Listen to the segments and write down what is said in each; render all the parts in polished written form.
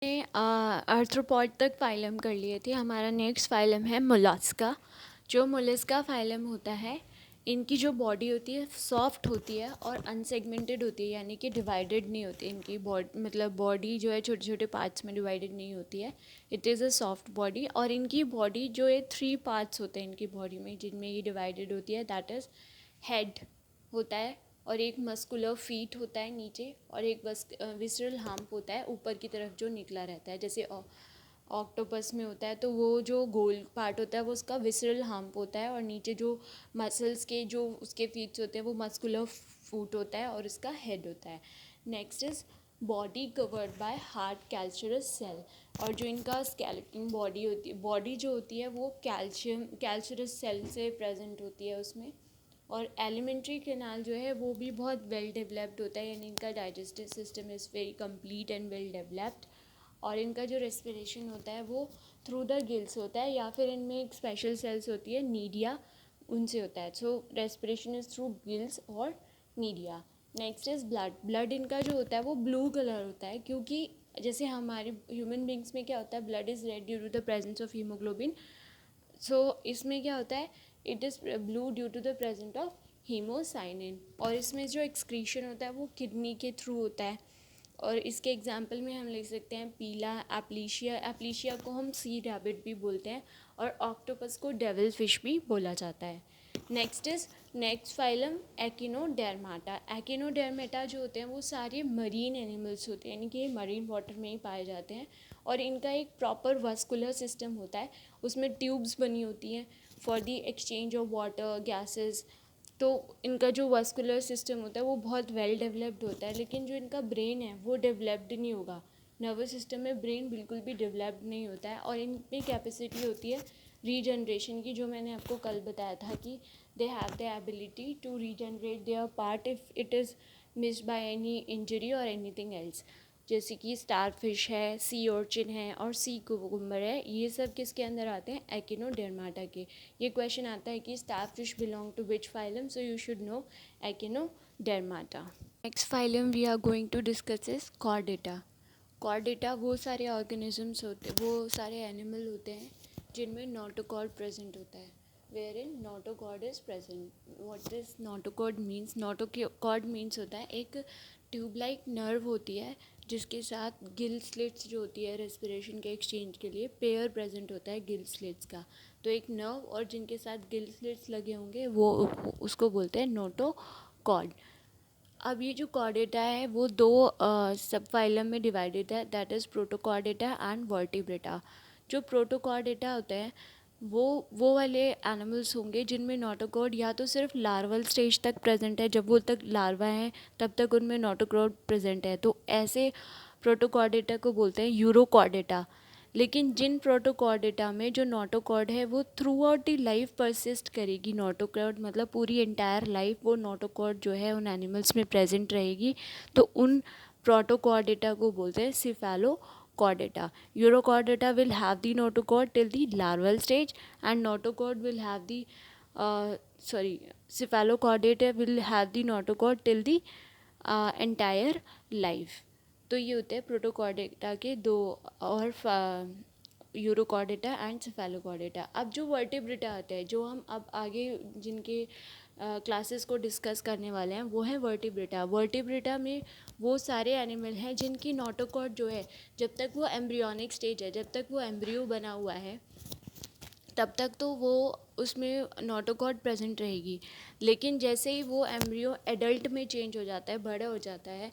ने आर्थ्रोपॉड तक फाइलम कर लिए थे। हमारा नेक्स्ट फाइलम है मोलस्का। जो मोलस्का फाइलम होता है, इनकी जो बॉडी होती है सॉफ्ट होती है और अनसेगमेंटेड होती है, यानी कि डिवाइडेड नहीं होती। इनकी बॉडी जो है छोटे छोटे पार्ट्स में डिवाइडेड नहीं होती है। It is a soft body. और इनकी बॉडी जो है 3 पार्ट्स होते हैं इनकी बॉडी में, जिनमें ये डिवाइडेड होती है। दैट इज़ हेड होता है, और एक मस्कुलर फीट होता है नीचे, और एक विसरल हम्प होता है ऊपर की तरफ जो निकला रहता है। जैसे ऑक्टोपस में होता है, तो वो जो गोल पार्ट होता है वो उसका विसरल हम्प होता है, और नीचे जो मसल्स के जो उसके फीट्स होते हैं वो मस्कुलर फूट होता है, और इसका हेड होता है। Next is body covered by hard calcareous shell. और जो इनका स्केलेटन बॉडी होती है, बॉडी जो होती है वो कैल्शियस सेल से प्रेजेंट होती है उसमें। और एलिमेंट्री कैनाल जो है वो भी बहुत वेल डेवलप्ड होता है, यानी इनका digestive system is very complete and well developed. और इनका जो रेस्पिरेशन होता है वो थ्रू द गिल्स होता है, या फिर इनमें एक स्पेशल सेल्स होती है नीडिया, उनसे होता है। सो रेस्पिरेशन इज़ थ्रू गिल्स और नीडिया। नेक्स्ट इज़ ब्लड इनका जो होता है वो ब्लू कलर होता है, क्योंकि जैसे हमारे ह्यूमन बींग्स में क्या होता है, blood is red due to the presence of haemoglobin. So इसमें क्या होता है, it is blue due to the present of haemocyanin. और इसमें जो एक्सक्रीशन होता है वो किडनी के थ्रू होता है। और इसके एग्जाम्पल में हम लिख सकते हैं पीला, एप्लीशिया। एप्लीशिया को हम सी रैबिट भी बोलते हैं, और ऑक्टोपस को डेविल फिश भी बोला जाता है। Next phylum एक्टिनोडर्माटा। एक्टिनोडर्माटा जो होते हैं वो सारे मरीन एनिमल्स होते हैं, यानी कि मरीन वाटर में ही पाए जाते हैं। और इनका एक प्रॉपर वास्कुलर सिस्टम होता है, उसमें ट्यूब्स बनी होती हैं for the exchange of water gases. तो इनका जो वास्कुलर सिस्टम होता है वो बहुत वेल डेवलप्ड होता है। लेकिन जो इनका ब्रेन है वो डेवलप्ड नहीं होगा। नर्वस सिस्टम में ब्रेन बिल्कुल भी डेवलप्ड नहीं होता है। और इनमें कैपेसिटी होती है रीजनरेशन की, जो मैंने आपको कल बताया था कि they have the ability to regenerate their part if it is missed by any injury और एनीथिंग एल्स। जैसे कि स्टार फिश है, सी ऑर्चिन है, और सी कुकुम्बर है। ये सब किसके अंदर आते हैं, एक्टिनोडर्माटा के। ये क्वेश्चन आता है कि starfish belong to which phylum, so you should know echinodermata. Next phylum we are going to discuss is chordata. Chordata वो सारे ऑर्गेनिजम्स होते, वो सारे एनिमल होते हैं जिनमें नोटोकॉर्ड प्रेजेंट होता है, where in notochord is present. What is notochord means, notochord means होता है एक ट्यूब लाइक नर्व होती है, जिसके साथ गिल स्लिट्स जो होती है रेस्पिरेशन के एक्सचेंज के लिए पेयर प्रेजेंट होता है गिल स्लिट्स का। तो एक नर्व और जिनके साथ गिल स्लिट्स लगे होंगे वो उसको बोलते हैं नोटोकॉर्ड। अब ये जो कॉर्डेटा है वो दो सब फाइलम में डिवाइडेड है, that is Protochordata and vertebrata. जो प्रोटोकॉर्डेटा होते हैं वो वाले एनिमल्स होंगे जिनमें नोटोकॉर्ड या तो सिर्फ लार्वल स्टेज तक प्रेजेंट है, जब वो तक लार्वा हैं तब तक उनमें नोटोकॉर्ड प्रेजेंट है, तो ऐसे प्रोटोकॉर्डेटा को बोलते हैं यूरोकॉर्डेटा। लेकिन जिन प्रोटोकॉर्डेटा में जो नोटोकॉर्ड है वो through out the life persist करेगी। नोटोकॉर्ड मतलब पूरी एंटायर लाइफ वो नोटोकॉर्ड जो है उन एनिमल्स में प्रेजेंट रहेगी, तो उन प्रोटोकॉर्डेटा को बोलते हैं cephalochordata. Urochordata will have the notochord till the larval stage, and notochord will have the cephalochordata will have the notochord till the entire life। तो ये होते हैं प्रोटोकॉर्डेटा के दो, और यूरोकॉर्डेटा एंड सेफेलोकॉर्डेटा। अब जो वर्टिब्रेटा आते हैं, जो हम अब आगे जिनके क्लासेस को डिस्कस करने वाले हैं, वो है वर्टिब्रेटा। वर्टिब्रेटा में वो सारे एनिमल हैं जिनकी नोटोकॉर्ड जो है, जब तक वो एम्ब्रियोनिक स्टेज है, जब तक वो एम्ब्रियो बना हुआ है, तब तक तो वो उसमें नोटोकॉर्ड प्रेजेंट रहेगी। लेकिन जैसे ही वो एम्ब्रियो एडल्ट में चेंज हो जाता है, बड़ा हो जाता है,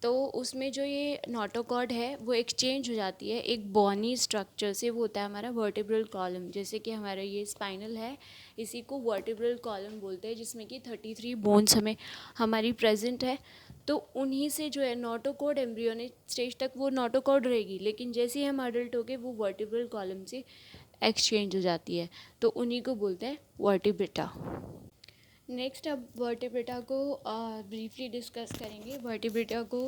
तो उसमें जो ये नोटोकॉर्ड है वो एक्सचेंज हो जाती है एक बॉनी स्ट्रक्चर से। वो होता है हमारा वर्टिब्रल कॉलम। जैसे कि हमारा ये स्पाइनल है, इसी को वर्टिब्रल कॉलम बोलते हैं, जिसमें कि 33 बोन्स हमारी प्रेजेंट है। तो उन्हीं से जो है नोटोकॉर्ड एम्ब्रियोनिक स्टेज तक वो नोटोकॉर्ड रहेगी, लेकिन जैसे ही हम अडल्ट हो गए वो वर्टिब्रल कॉलम से एक्सचेंज हो जाती है, तो उन्हीं को बोलते हैं वर्टिब्रेटा। नेक्स्ट अब वर्टिब्रेटा को ब्रीफली डिस्कस करेंगे। वर्टिब्रेटा को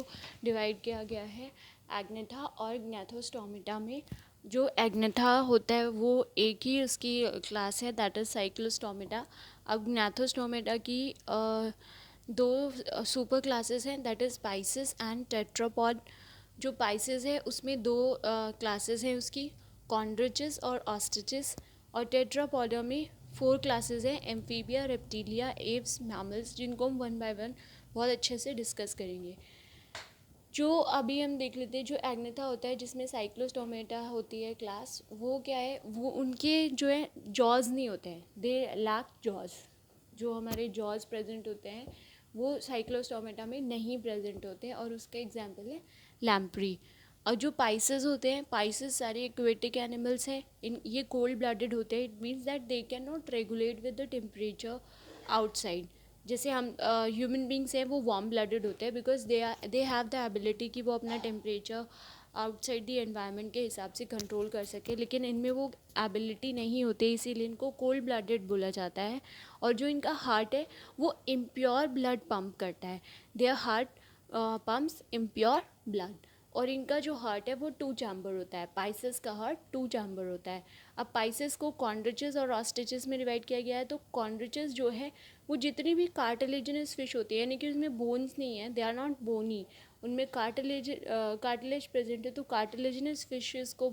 डिवाइड किया गया है एग्नेथा और ग्नैथोस्टोमेटा में। जो एग्नेथा होता है वो एक ही उसकी क्लास है, दैट इज़ साइक्लोस्टोमेटा। अब ग्नैथोस्टोमेटा की दो सुपर क्लासेस हैं, that is Pisces and tetrapod. जो पाइसेस है उसमें दो क्लासेस हैं उसकी, कॉन्ड्रिचेस और ऑस्ट्रिचेस। और टेट्रापोडा में 4 क्लासेस हैं, एम्फीबिया, रेप्टिलिया, एव्स, मैमल्स, जिनको हम वन बाय वन बहुत अच्छे से डिस्कस करेंगे। जो अभी हम देख लेते हैं, जो एग्नेथा होता है जिसमें साइक्लोस्टोमेटा होती है क्लास, वो क्या है, वो उनके जो है जॉज नहीं होते हैं, दे लैक जॉज। जो हमारे जॉज प्रेजेंट होते हैं वो साइक्लोस्टोमेटा में नहीं प्रेजेंट होते हैं, और उसका एग्जांपल है लैम्प्री। और जो पाइसेस होते हैं, पाइसेस सारे एक्वेटिक एनिमल्स हैं, इन ये कोल्ड ब्लडेड होते हैं। It means that they can not regulate with the temperature outside. जैसे हम ह्यूमन बींग्स हैं वो वार्म ब्लडेड होते हैं, because they have the ability कि वो अपना टेम्परेचर आउटसाइड दी एनवायरनमेंट के हिसाब से कंट्रोल कर सके, लेकिन इनमें वो एबिलिटी नहीं होती, इसीलिए इनको कोल्ड ब्लडेड बोला जाता है। और जो इनका हार्ट है वो इम्प्योर ब्लड पंप करता है, their heart pumps impure blood. और इनका जो हार्ट है वो 2 चैम्बर होता है, पाइसेस का हार्ट 2 चैम्बर होता है। अब पाइसेस को कॉन्ड्रिचेस और ऑस्ट्रिचेस में डिवाइड किया गया है। तो कॉन्ड्रिचेस जो है वो जितनी भी कार्टिलेजिनस फिश होती है, यानी कि उसमें बोन्स नहीं है, दे आर नॉट बोनी, उनमें कार्टिलेज प्रेजेंट है, तो कार्टिलेजिनस फिशेस को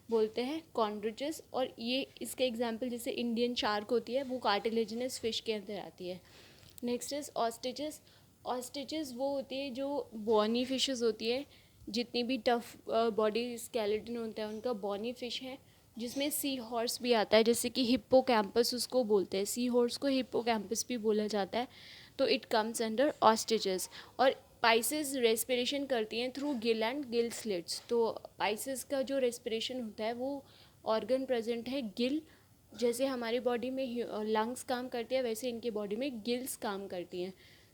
बोलते हैं कॉन्ड्रिचेस। और ये इसके एग्जांपल जैसे इंडियन शार्क होती है, वो कार्टिलेजिनस फिश के अंदर आती है। Next is ostriches. ऑस्ट्रिचेस वो होती है जो बॉनी फिशेस होती है, जितनी भी टफ बॉडी स्केलेटन होता है उनका बॉनी फिश है, जिसमें सी हॉर्स भी आता है, जैसे कि हिप्पोकैम्पस उसको बोलते हैं, सी हॉर्स को हिप्पोकैम्पस भी बोला जाता है, तो इट कम्स अंडर ऑस्ट्रिचेस। और पाइसेस रेस्पिरेशन करती हैं through Gill and gill slits. तो पाइसेस का जो रेस्पिरेशन होता है वो ऑर्गन प्रेजेंट है गिल, जैसे हमारी बॉडी में लंग्स काम करती है वैसे इनकी बॉडी में गिल्स काम करती हैं।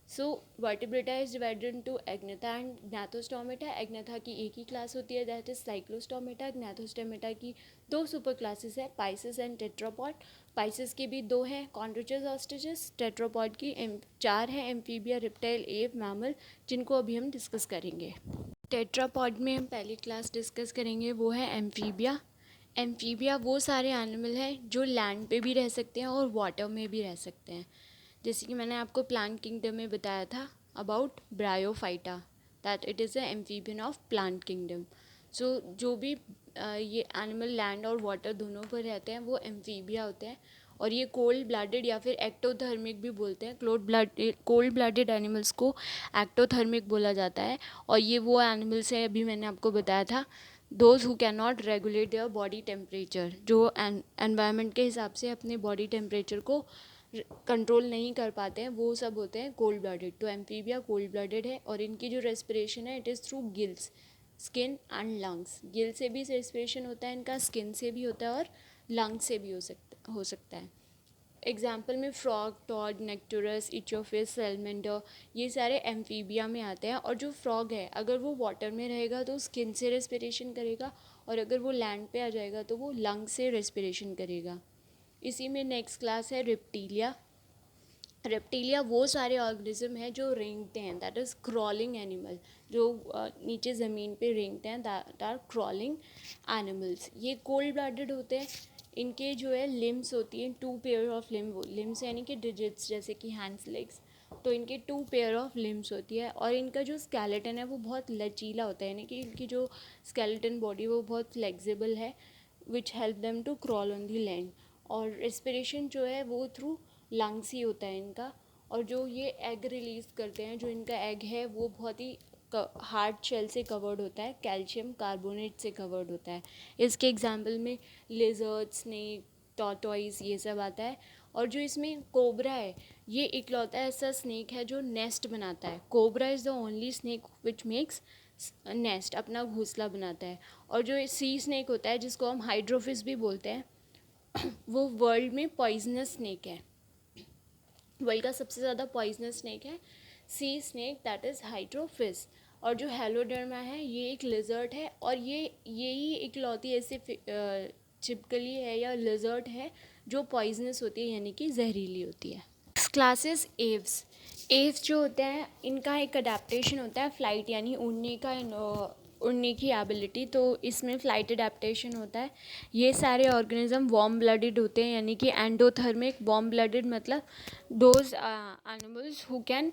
So vertebrata is divided into agnatha and gnathostomata. Agnatha की एक ही क्लास होती है, दैट इज साइक्लोस्टोमेटा। ग्नैथोस्टोमेटा की 2 सुपर क्लासेस है, पाइसेस एंड टेट्रापॉड। पाइसेस की भी 2 हैं, कॉन्ड्रिचेस, ऑस्ट्रिचेस। टेट्रापॉड की 4 हैं, एम्फीबिया, रिप्टाइल, एव, मैमल, जिनको अभी हम डिस्कस करेंगे। टेट्रापॉड में हम पहली क्लास डिस्कस करेंगे, वो है एम्फीबिया। एम्फीबिया वो सारे एनिमल हैं जो लैंड पे भी रह सकते हैं और वाटर में भी रह सकते हैं। जैसे कि मैंने आपको प्लांट किंगडम में बताया था about bryophyta, that it is a amphibian of plant kingdom. So जो भी ये एनिमल लैंड और वाटर दोनों पर रहते हैं वो एम्फीबिया होते हैं। और ये कोल्ड ब्लडेड या फिर एक्टोथर्मिक भी बोलते हैं। कोल्ड ब्लडेड एनिमल्स को एक्टोथर्मिक बोला जाता है। और ये वो एनिमल्स हैं, अभी मैंने आपको बताया था, those who can not regulate their body temperature, जो एनवायरनमेंट के हिसाब से अपने बॉडी टेम्परेचर को कंट्रोल नहीं कर पाते हैं, वो सब होते हैं कोल्ड ब्लडेड। तो एम्फीबिया कोल्ड ब्लडेड है, और इनकी जो रेस्पिरेशन है it is through gills, skin and lungs. Gill से भी रेस्पिरेशन होता है इनका, स्किन से भी होता है और लंग से भी हो सकता है। एग्जाम्पल में फ्रॉग, टॉड, नेक्टोरस, इचोफिस, सैलमेंडर, ये सारे एम्फीबिया में आते हैं। और जो फ्रॉग है अगर वो वाटर में रहेगा तो स्किन से रेस्पिरेशन करेगा, और अगर वो लैंड पे आ जाएगा तो वो लंग से रेस्पिरेशन करेगा। इसी में नेक्स्ट क्लास है रेप्टिलिया। रेप्टिलिया वो सारे ऑर्गेनिज्म हैं जो रेंगते हैं, दैट इज़ क्रॉलिंग एनिमल, जो नीचे ज़मीन पे रेंगते हैं, दैट आर क्रॉलिंग एनिमल्स। ये कोल्ड ब्लडेड होते हैं। इनके जो है लिम्स होती हैं 2 पेयर ऑफ लिम्स यानी कि डिजिट्स, जैसे कि हैंड्स, लेग्स, तो इनके 2 पेयर ऑफ लिम्स होती है। और इनका जो स्केलेटन है वो बहुत लचीला होता है, यानी कि इनकी जो स्केलेटन बॉडी वो बहुत फ्लेक्सिबल है, which help them to crawl on the land. और रेस्पिरेशन जो है वो थ्रू लंग्स ही होता है इनका। और जो ये एग रिलीज़ करते हैं, जो इनका एग है वो बहुत ही हार्ड शेल से कवर्ड होता है, कैल्शियम कार्बोनेट से कवर्ड होता है। इसके एग्जांपल में लिजर्ड, स्नेक, टॉर्टोइज, ये सब आता है। और जो इसमें कोबरा है, ये इकलौता ऐसा स्नेक है जो नेस्ट बनाता है। Cobra is the only snake which makes nest, अपना घोंसला बनाता है। और जो सी स्नेक होता है, जिसको हम हाइड्रोफिस भी बोलते हैं, वो वर्ल्ड में पॉइजनस स्नेक है। वर्ल्ड का सबसे ज़्यादा पॉइजनस स्नेक है सी स्नेक, दैट इज़ हाइड्रोफिस। और जो हेलोडर्मा है ये एक लिजर्ट है, और यही इकलौती ऐसे चिपकली है या लिजर्ट है जो पॉइजनस होती है, यानी कि जहरीली होती है। Classes Aves. एव्स जो होते हैं इनका एक अडेप्टेशन होता है फ्लाइट, यानी उड़ने की एबिलिटी, तो इसमें फ़्लाइट अडेप्टेशन होता है। ये सारे ऑर्गेनिज्म वार्म ब्लडेड होते हैं, यानी कि एंडोथर्मिक। वार्म ब्लडेड मतलब those animals who can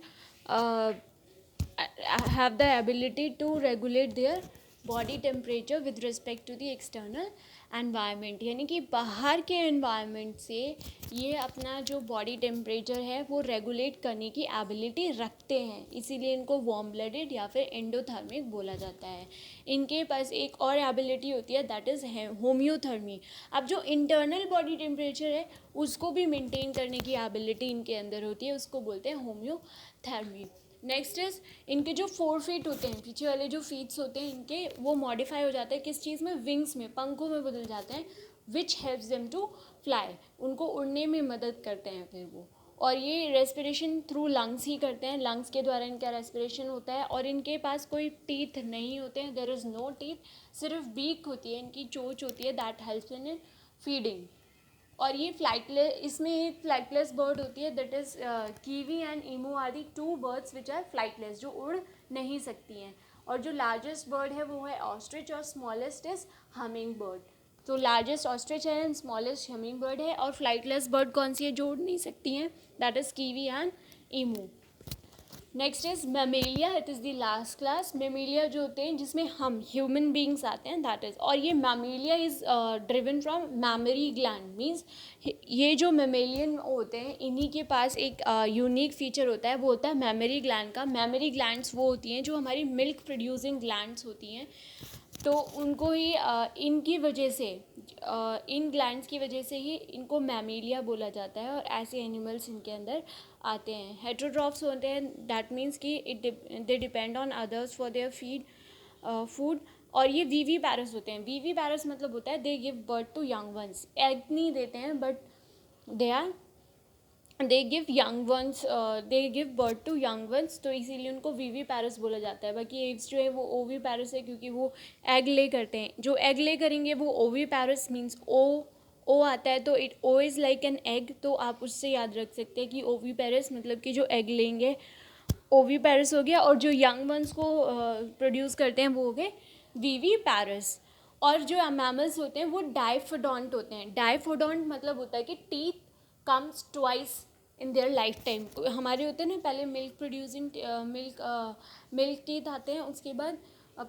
have the ability to regulate their body temperature with respect to the external environment, यानी कि बाहर के एनवायरनमेंट से ये अपना जो बॉडी टेम्परेचर है वो रेगुलेट करने की एबिलिटी रखते हैं, इसीलिए इनको वार्म ब्लडेड या फिर एंडोथर्मिक बोला जाता है। इनके पास एक और एबिलिटी होती है, दैट इज़ होम्योथर्मी। अब जो इंटरनल बॉडी टेम्परेचर है उसको भी मेंटेन करने की एबिलिटी इनके अंदर होती है, उसको बोलते हैं होम्योथर्मी। नेक्स्ट इज इनके जो 4 फीट होते हैं, पीछे वाले जो फीट्स होते हैं इनके, वो मॉडिफाई हो जाते हैं किस चीज़ में, विंग्स में, पंखों में बदल जाते हैं, which helps them to fly, उनको उड़ने में मदद करते हैं फिर वो। और ये रेस्पिरेशन थ्रू लंग्स ही करते हैं, लंग्स के द्वारा इनका रेस्पिरेशन होता है। और इनके पास कोई टीथ नहीं होते हैं, देयर इज़ नो टीथ, सिर्फ बीक होती है, इनकी चोंच होती है, दैट हेल्प्स इन फीडिंग। और ये फ्लाइटलेस, इसमें एक फ्लाइटलेस बर्ड होती है, that is kiwi and emu are the 2 birds which are flightless, जो उड़ नहीं सकती हैं। और जो लार्जेस्ट बर्ड है वो है ऑस्ट्रिच और स्मॉलेस्ट इज हमिंग बर्ड। तो लार्जेस्ट ऑस्ट्रिच है एंड स्मॉलेस्ट हमिंग बर्ड है। और फ्लाइटलेस बर्ड कौन सी है जो उड़ नहीं सकती हैं, that is kiwi and emu. Next is mammalia, it is the last class. Mammalia जो होते हैं जिसमें हम ह्यूमन बींग्स आते हैं, दैट इज़, और ये Mammalia is driven from mammary gland, means ये जो मेमेलियन होते हैं इन्हीं के पास एक यूनिक फीचर होता है, वो होता है मेमोरी ग्लैंड का। मेमोरी ग्लैंड्स वो होती हैं जो हमारी मिल्क प्रोड्यूसिंग ग्लैंड्स होती हैं, तो उनको ही इनकी वजह से, इन ग्लैंड्स की वजह से ही इनको मैमेलिया बोला जाता है। और ऐसे एनिमल्स इनके अंदर आते हैं। हेटेरोट्रॉफ्स होते हैं, दैट मीन्स कि they depend on others for their food. और ये वीवी पैरस होते हैं। वीवी पैरस मतलब होता है they give birth to young ones, egg नहीं देते हैं but they give young ones, they give birth to young ones, तो इसीलिए उनको वीवी पैरस बोला जाता है। बाकी एग्स जो है वो ओवी पैरस है, क्योंकि वो एग ले करते हैं। जो एग ले करेंगे वो ओवी पैरस, मीन्स ओ आता है, तो it O is like an egg, तो आप उससे याद रख सकते हैं कि ओवी पैरस मतलब कि जो एग लेंगे ओवी पैरस हो गया। और जो यंग वंस को प्रोड्यूस करते हैं वो हो गए वीवी पैरस। और जो मैमल्स होते हैं वो डाइफोडोंट होते हैं। डाइफोडोंट मतलब होता है कि teeth comes twice in their life time. हमारे होते हैं ना, पहले मिल्क प्रोड्यूसिंग मिल्क टीथ आते हैं, उसके बाद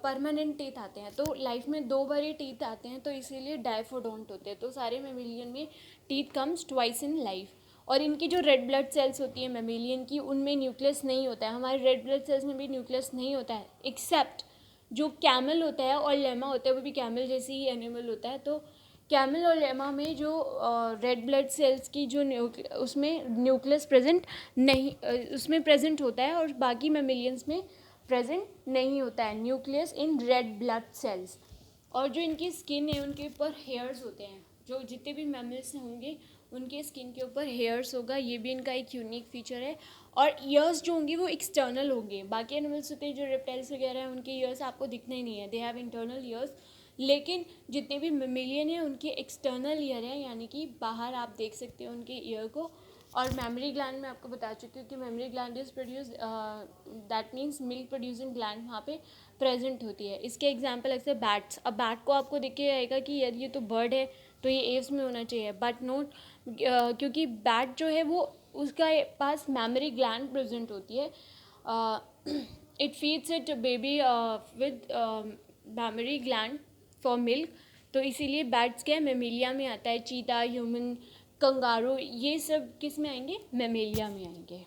परमानेंट टीथ आते हैं, तो लाइफ में 2 बार ही टीथ आते हैं, तो इसीलिए डाइफोडोंट होते हैं। तो सारे मेमेलियन में teeth comes twice in life. और इनकी जो रेड ब्लड सेल्स होती है मेमेलियन की, उनमें न्यूक्लियस नहीं होता है। हमारे रेड ब्लड सेल्स में भी न्यूक्लियस नहीं होता है, एक्सेप्ट जो कैमल होता है और लेमा होता है, वो भी कैमल जैसी ही एनिमल होता है। तो कैमल और लेमा में जो रेड ब्लड सेल्स की जो उसमें न्यूक्लियस प्रेजेंट नहीं, उसमें प्रेजेंट होता है, और बाकी मेमेलियंस में प्रेजेंट नहीं होता है nucleus in red blood cells. और जो इनकी स्किन है उनके ऊपर हेयर्स होते हैं, जो जितने भी मैमल्स होंगे उनके स्किन के ऊपर हेयर्स होगा, ये भी इनका एक यूनिक फीचर है। और ईयर्स जो होंगे वो एक्सटर्नल होंगे। बाकी एनिमल्स होते हैं जो रेप्टाइल्स वगैरह हैं, उनके ईयर्स आपको दिखने ही नहीं है, दे हैव इंटरनल ईयर्स। लेकिन जितने भी मेमेलियन हैं उनके एक्सटर्नल ईयर हैं, यानी कि बाहर आप देख सकते हो उनके ईयर को। और मेमोरी ग्लैंड में आपको बता चुकी हूँ कि memory gland is produce, that means milk producing gland वहाँ पे प्रेजेंट होती है। इसके एग्जांपल ऐसे बैट्स। अब बैट को आपको दिख के आएगा कि यार ये तो बर्ड है, तो ये एव्स में होना चाहिए, बट नोट, क्योंकि बैट जो है वो उसका पास मेमोरी ग्लैंड प्रेजेंट होती है। It feeds it baby with memory gland for milk, तो इसीलिए बैट्स क्या है, मेमेलिया में आता है। चीता, ह्यूमन, कंगारू, ये सब किस में आएंगे, मेमेलिया में आएंगे।